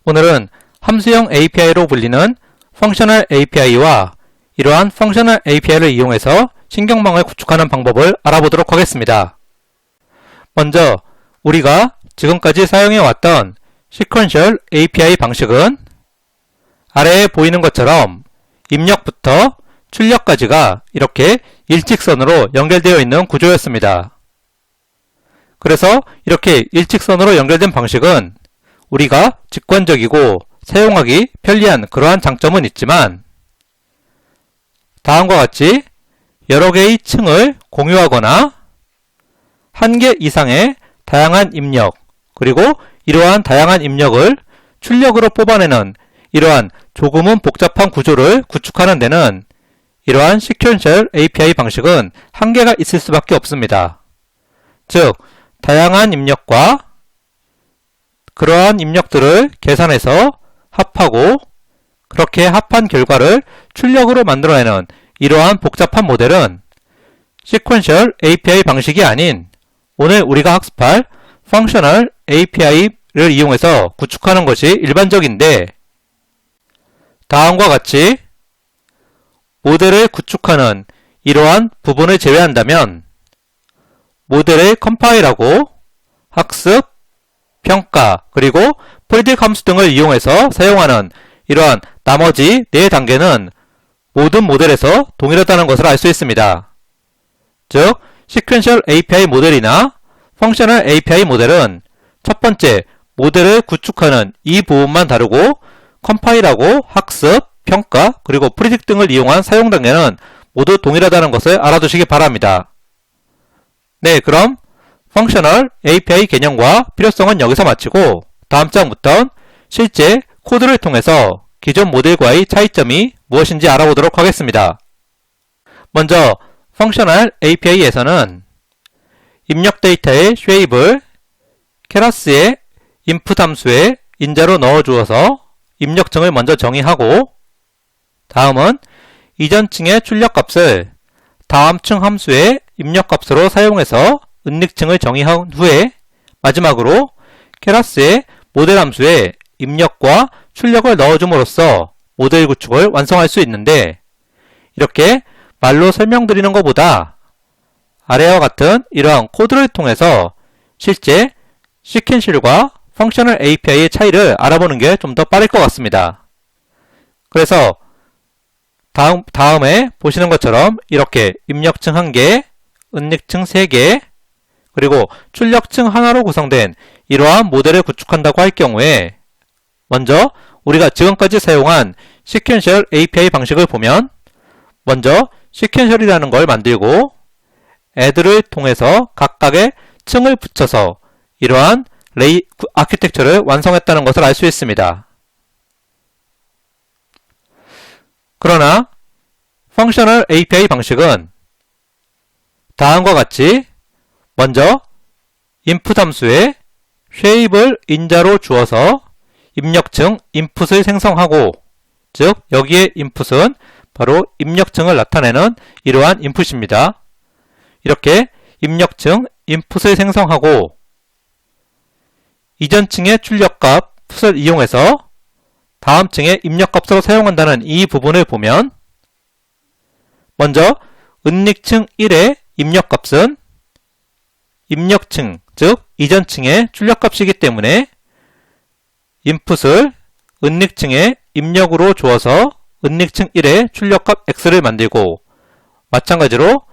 오늘은 함수형 API로 불리는 펑셔널 API와 이러한 펑셔널 API를 이용해서 신경망을 구축하는 방법을 알아보도록 하겠습니다. 먼저 우리가 지금까지 사용해왔던 시퀀셜 API 방식은 아래에 보이는 것처럼 입력부터 출력까지가 이렇게 일직선으로 연결되어 있는 구조였습니다. 그래서 이렇게 일직선으로 연결된 방식은 우리가 직관적이고 사용하기 편리한 그러한 장점은 있지만 다음과 같이 여러 개의 층을 공유하거나 한 개 이상의 다양한 입력 그리고 이러한 다양한 입력을 출력으로 뽑아내는 이러한 조금은 복잡한 구조를 구축하는 데는 이러한 시퀀셜 API 방식은 한계가 있을 수밖에 없습니다. 즉, 다양한 입력과 그러한 입력들을 계산해서 합하고 그렇게 합한 결과를 출력으로 만들어내는 이러한 복잡한 모델은 시퀀셜 API 방식이 아닌 오늘 우리가 학습할 펑셔널 API를 이용해서 구축하는 것이 일반적인데 다음과 같이 모델을 구축하는 이러한 부분을 제외한다면 모델을 컴파일하고 학습, 평가, 그리고 프리딕 함수 등을 이용해서 사용하는 이러한 나머지 4단계는 모든 모델에서 동일하다는 것을 알 수 있습니다. 즉, 시퀀셜 API 모델이나 펑셔널 API 모델은 첫 번째 모델을 구축하는 이 부분만 다르고 컴파일하고 학습, 평가, 그리고 프리딕 등을 이용한 사용 단계는 모두 동일하다는 것을 알아두시기 바랍니다. 네, 그럼 펑셔널 API 개념과 필요성은 여기서 마치고 다음 장부터 실제 코드를 통해서 기존 모델과의 차이점이 무엇인지 알아보도록 하겠습니다. 먼저 펑셔널 API에서는 입력 데이터의 쉐입을 케라스의 인풋 함수에 인자로 넣어주어서 입력층을 먼저 정의하고 다음은 이전 층의 출력값을 다음 층 함수의 입력값으로 사용해서 은닉층을 정의한 후에 마지막으로 케라스의 모델 함수에 입력과 출력을 넣어줌으로써 모델 구축을 완성할 수 있는데 이렇게 말로 설명드리는 것보다 아래와 같은 이러한 코드를 통해서 실제 시퀀셜과 펑셔널 API의 차이를 알아보는 게 좀 더 빠를 것 같습니다. 그래서 다음에 보시는 것처럼 이렇게 입력층 1개, 은닉층 3개, 그리고 출력층 하나로 구성된 이러한 모델을 구축한다고 할 경우에 먼저 우리가 지금까지 사용한 시퀀셜 API 방식을 보면 먼저 시퀀셜이라는 걸 만들고 add를 통해서 각각의 층을 붙여서 이러한 아키텍처를 완성했다는 것을 알 수 있습니다. 그러나 펑셔널 API 방식은 다음과 같이 먼저 인풋 함수에 쉐입을 인자로 주어서 입력층 인풋을 생성하고 즉 여기에 인풋은 바로 입력층을 나타내는 이러한 인풋입니다. 이렇게 입력층 인풋을 생성하고 이전 층의 출력값을 이용해서 다음 층의 입력값으로 사용한다는 이 부분을 보면 먼저 은닉층 1의 입력값은 입력층, 즉 이전 층의 출력값이기 때문에 인풋을 은닉층의 입력으로 주어서 은닉층 1의 출력값 x를 만들고 마찬가지로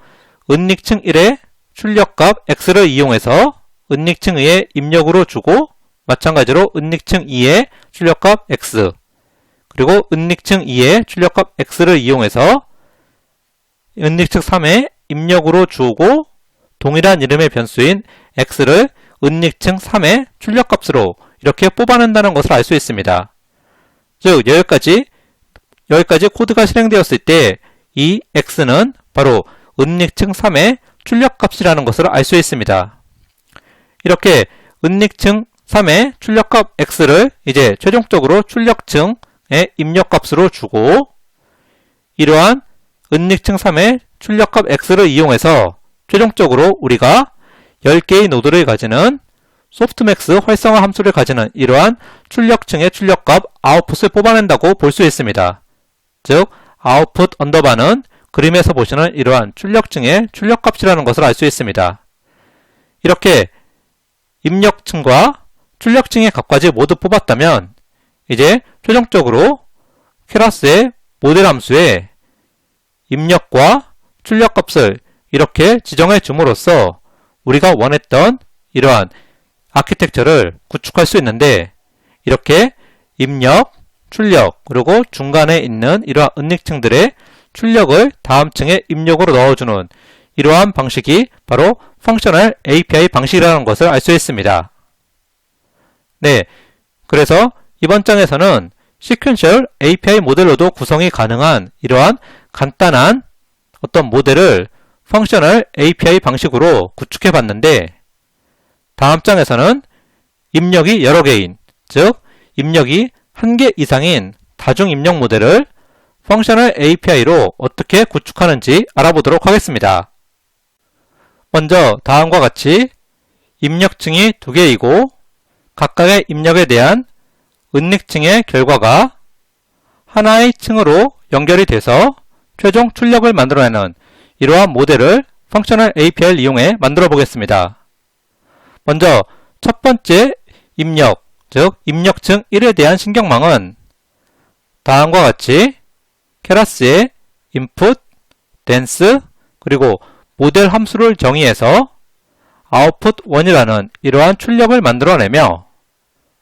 은닉층 1의 출력값 x를 이용해서 은닉층 2의 입력으로 주고 마찬가지로 은닉층 2의 출력값 x 그리고 은닉층 2의 출력값 x를 이용해서 은닉층 3의 입력으로 주고 동일한 이름의 변수인 x를 은닉층 3의 출력값으로 이렇게 뽑아낸다는 것을 알 수 있습니다. 즉 여기까지 코드가 실행되었을 때 이 x는 바로 은닉층 3의 출력값이라는 것을 알 수 있습니다. 이렇게 은닉층 3의 출력값 x를 이제 최종적으로 출력층의 입력값으로 주고 이러한 은닉층 3의 출력값 x를 이용해서 최종적으로 우리가 10개의 노드를 가지는 소프트맥스 활성화 함수를 가지는 이러한 출력층의 출력값 아웃풋을 뽑아낸다고 볼 수 있습니다. 즉 아웃풋 언더바는 그림에서 보시는 이러한 출력층의 출력값이라는 것을 알 수 있습니다. 이렇게 입력층과 출력층의 값까지 모두 뽑았다면 이제 최종적으로 퀘러스의 모델 함수에 입력과 출력값을 이렇게 지정해 줌으로써 우리가 원했던 이러한 아키텍처를 구축할 수 있는데, 이렇게 입력, 출력, 그리고 중간에 있는 이러한 은닉층들의 출력을 다음 층에 입력으로 넣어주는 이러한 방식이 바로 펑셔널 API 방식이라는 것을 알 수 있습니다. 네, 그래서 이번 장에서는 시퀀셜 API 모델로도 구성이 가능한 이러한 간단한 어떤 모델을 펑셔널 API 방식으로 구축해 봤는데, 다음 장에서는 입력이 여러 개인, 즉 입력이 한 개 이상인 다중 입력 모델을 펑셔널 API로 어떻게 구축하는지 알아보도록 하겠습니다. 먼저 다음과 같이 입력층이 두 개이고 각각의 입력에 대한 은닉층의 결과가 하나의 층으로 연결이 돼서 최종 출력을 만들어내는 이러한 모델을 펑셔널 API를 이용해 만들어 보겠습니다. 먼저 첫 번째 입력, 즉 입력층 1에 대한 신경망은 다음과 같이 퀘러스의 input, dance, 그리고 모델 함수를 정의해서 output 1이라는 이러한 출력을 만들어내며,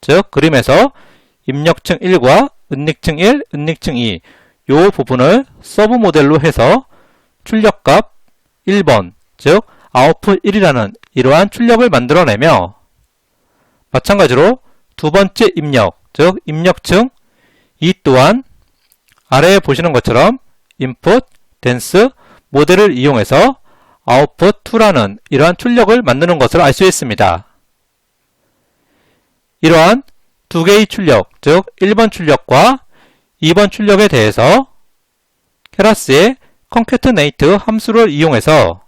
즉 그림에서 입력층 1과 은닉층 1, 은닉층 2 이 부분을 서브 모델로 해서 출력값 1번, 즉 output 1이라는 이러한 출력을 만들어내며, 마찬가지로 두 번째 입력, 즉 입력층 2 또한 아래에 보시는 것처럼 input, dance, 모델을 이용해서 output 2라는 이러한 출력을 만드는 것을 알 수 있습니다. 이러한 두 개의 출력, 즉 1번 출력과 2번 출력에 대해서 퀘러스의 concatenate 함수를 이용해서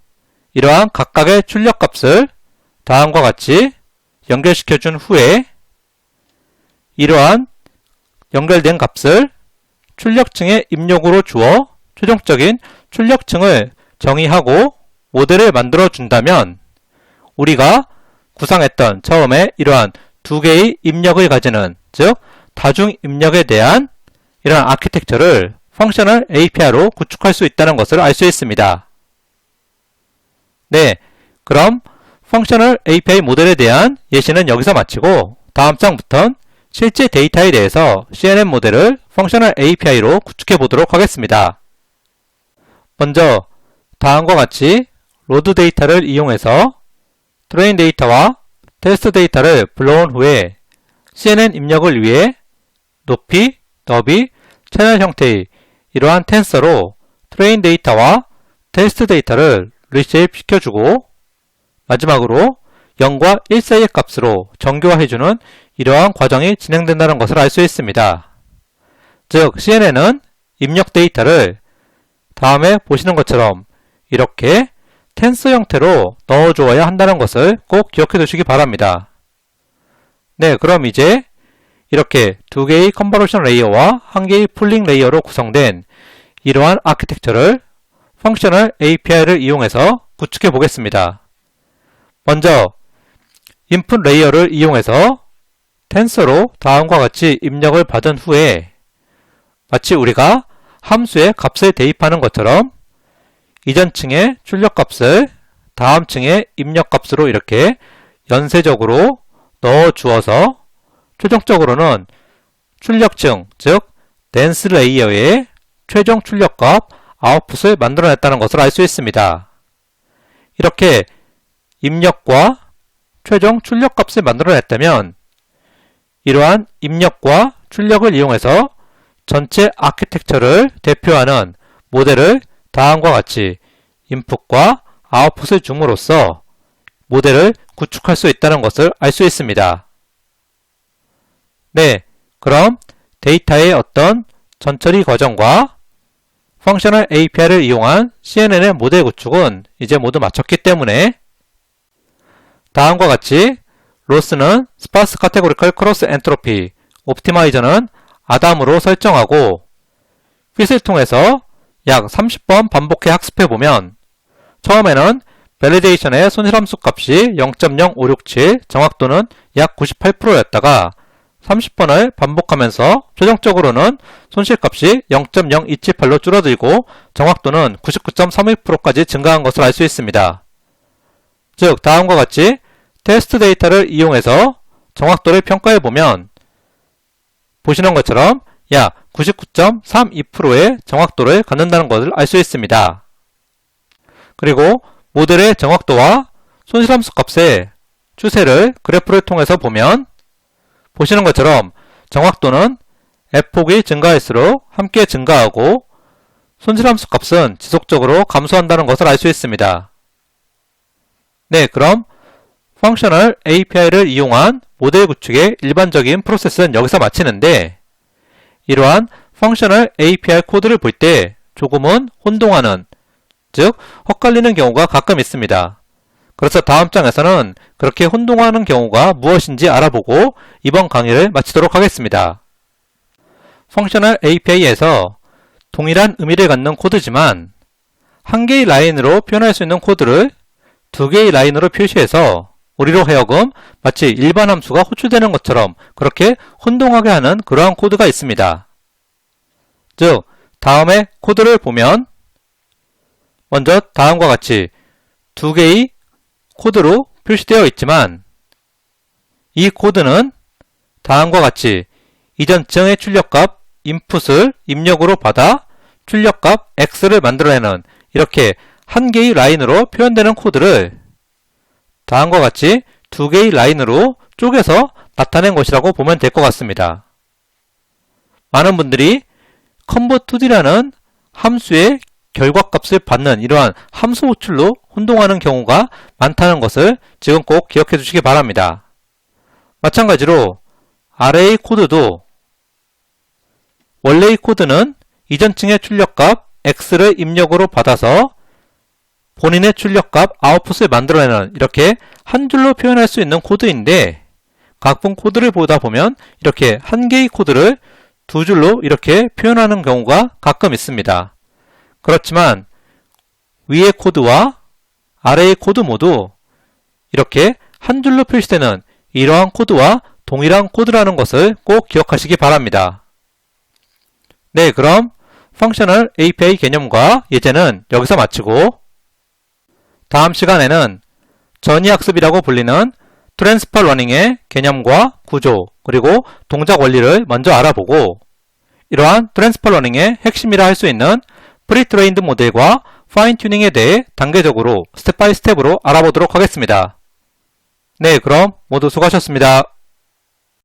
이러한 각각의 출력값을 다음과 같이 연결시켜 준 후에 이러한 연결된 값을 출력층의 입력으로 주어 최종적인 출력층을 정의하고 모델을 만들어 준다면 우리가 구상했던 처음에 이러한 두 개의 입력을 가지는, 즉 다중 입력에 대한 이러한 아키텍처를 펑셔널 API로 구축할 수 있다는 것을 알 수 있습니다. 네, 그럼 펑셔널 API 모델에 대한 예시는 여기서 마치고 다음 장부터는 실제 데이터에 대해서 CNN 모델을 펑셔널 API로 구축해 보도록 하겠습니다. 먼저 다음과 같이 로드 데이터를 이용해서 트레인 데이터와 테스트 데이터를 불러온 후에 CNN 입력을 위해 높이, 너비, 채널 형태의 이러한 텐서로 트레인 데이터와 테스트 데이터를 리쉐입 시켜주고 마지막으로 0과 1 사이의 값으로 정교화해주는 이러한 과정이 진행된다는 것을 알 수 있습니다. 즉 CNN은 입력 데이터를 다음에 보시는 것처럼 이렇게 텐서 형태로 넣어주어야 한다는 것을 꼭 기억해 두시기 바랍니다. 네, 그럼 이제 이렇게 두 개의 컨버루션 레이어와 한 개의 풀링 레이어로 구성된 이러한 아키텍처를 펑셔널 API를 이용해서 구축해 보겠습니다. 먼저 인풋 레이어를 이용해서 텐서로 다음과 같이 입력을 받은 후에 마치 우리가 함수에 값을 대입하는 것처럼 이전 층의 출력 값을 다음 층의 입력 값으로 이렇게 연쇄적으로 넣어 주어서 최종적으로는 출력층, 즉 댄스 레이어의 최종 출력값 아웃풋을 만들어냈다는 것을 알 수 있습니다. 이렇게 입력과 최종 출력값을 만들어냈다면 이러한 입력과 출력을 이용해서 전체 아키텍처를 대표하는 모델을 다음과 같이 인풋과 아웃풋을 줌으로써 모델을 구축할 수 있다는 것을 알 수 있습니다. 네, 그럼 데이터의 어떤 전처리 과정과 펑셔널 API를 이용한 CNN의 모델 구축은 이제 모두 마쳤기 때문에 다음과 같이 로스는 스파스 카테고리컬 크로스 엔트로피, 옵티마이저는 아담으로 설정하고 핏을 통해서 약 30번 반복해 학습해보면 처음에는 밸리데이션의 손실함수 값이 0.0567, 정확도는 약 98%였다가 30번을 반복하면서 최종적으로는 손실값이 0.0278로 줄어들고 정확도는 99.31%까지 증가한 것을 알 수 있습니다. 즉, 다음과 같이 테스트 데이터를 이용해서 정확도를 평가해보면 보시는 것처럼 약 99.32%의 정확도를 갖는다는 것을 알 수 있습니다. 그리고 모델의 정확도와 손실함수 값의 추세를 그래프를 통해서 보면 보시는 것처럼 정확도는 F폭이 증가할수록 함께 증가하고 손실함수 값은 지속적으로 감소한다는 것을 알 수 있습니다. 네, 그럼 펑셔널 API를 이용한 모델 구축의 일반적인 프로세스는 여기서 마치는데 이러한 펑셔널 API 코드를 볼 때 조금은 혼동하는, 즉 헛갈리는 경우가 가끔 있습니다. 그래서 다음 장에서는 그렇게 혼동하는 경우가 무엇인지 알아보고 이번 강의를 마치도록 하겠습니다. 펑셔널 API에서 동일한 의미를 갖는 코드지만 한 개의 라인으로 표현할 수 있는 코드를 두 개의 라인으로 표시해서 우리로 하여금 마치 일반 함수가 호출되는 것처럼 그렇게 혼동하게 하는 그러한 코드가 있습니다. 즉, 다음에 코드를 보면 먼저 다음과 같이 두 개의 코드로 표시되어 있지만 이 코드는 다음과 같이 이전 지형의 출력값 인풋을 입력으로 받아 출력값 x를 만들어내는 이렇게 한 개의 라인으로 표현되는 코드를 다음과 같이 두 개의 라인으로 쪼개서 나타낸 것이라고 보면 될 것 같습니다. 많은 분들이 convert2d라는 함수의 결과값을 받는 이러한 함수 호출로 혼동하는 경우가 많다는 것을 지금 꼭 기억해 주시기 바랍니다. 마찬가지로 array 코드도 원래의 코드는 이전 층의 출력값 x를 입력으로 받아서 본인의 출력값 아웃풋을 만들어내는 이렇게 한 줄로 표현할 수 있는 코드인데 각본 코드를 보다 보면 이렇게 한 개의 코드를 두 줄로 이렇게 표현하는 경우가 가끔 있습니다. 그렇지만 위의 코드와 아래의 코드 모두 이렇게 한 줄로 표시되는 이러한 코드와 동일한 코드라는 것을 꼭 기억하시기 바랍니다. 네, 그럼 펑셔널 API 개념과 예제는 여기서 마치고 다음 시간에는 전이학습이라고 불리는 트랜스퍼 러닝의 개념과 구조 그리고 동작 원리를 먼저 알아보고 이러한 트랜스퍼 러닝의 핵심이라 할 수 있는 프리트레인드 모델과 파인 튜닝에 대해 단계적으로 스텝 바이 스텝으로 알아보도록 하겠습니다. 네, 그럼 모두 수고하셨습니다.